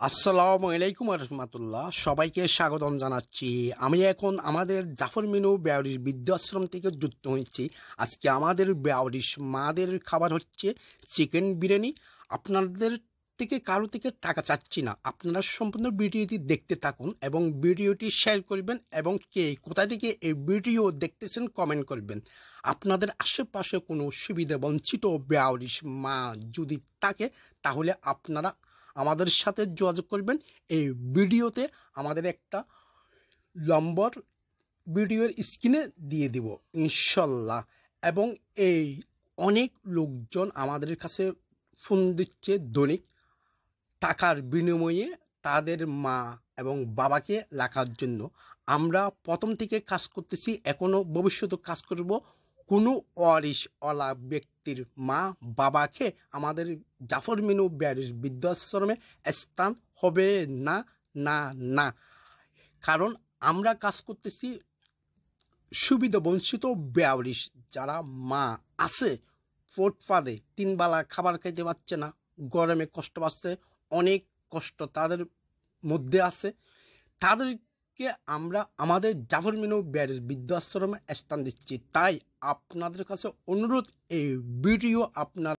আসসালামু আলাইকুম রহমতুল্লাহ, সবাইকে স্বাগতম জানাচ্ছি। আমি এখন আমাদের জাফর মিনু বেয়ারিশ বৃদ্ধাশ্রম থেকে যুক্ত হয়েছি। আজকে আমাদের বেয়ারিশ মাদের খাবার হচ্ছে চিকেন বিরিয়ানি। আপনাদের থেকে কারো থেকে টাকা চাচ্ছি না, আপনারা সম্পূর্ণ ভিডিওটি দেখতে থাকুন এবং ভিডিওটি শেয়ার করবেন এবং কে কোথা থেকে এই ভিডিও দেখতেছেন কমেন্ট করবেন। আপনাদের আশেপাশে কোনো সুবিধা বঞ্চিত বেয়ারিশ মা যদি থাকে তাহলে আপনারা আমাদের সাথে যোগাযোগ করবেন। এই ভিডিওতে আমাদের একটা নম্বর ভিডিওর স্ক্রিনে দিয়ে দিব ইনশাল্লাহ। এবং এই অনেক লোকজন আমাদের কাছে ফোন দিচ্ছে দৈনিক টাকার বিনিময়ে তাদের মা এবং বাবাকে রাখার জন্য। আমরা প্রথম থেকে কাজ করতেছি, এখনও ভবিষ্যতে কাজ করব। কোনো ওয়ারিশওয়ালা ব্যক্তির মা বাবাকে আমাদের জাফর মিনু বেয়ারিশ বৃদ্ধাশ্রমে স্থান হবে না, না, না। কারণ আমরা কাজ করতেছি সুবিধা বঞ্চিত বেয়ারিশ যারা মা আছে, ফুটপাতে তিনবেলা খাবার খাইতে পারছে না, গরমে কষ্ট পাচ্ছে, অনেক কষ্ট তাদের মধ্যে আছে, তাদেরকে আমরা আমাদের জাফর মিনু বেয়ারিশ বৃদ্ধাশ্রমে স্থান দিচ্ছি। তাই আপনাদের কাছে অনুরোধ, এই ভিডিও আপনার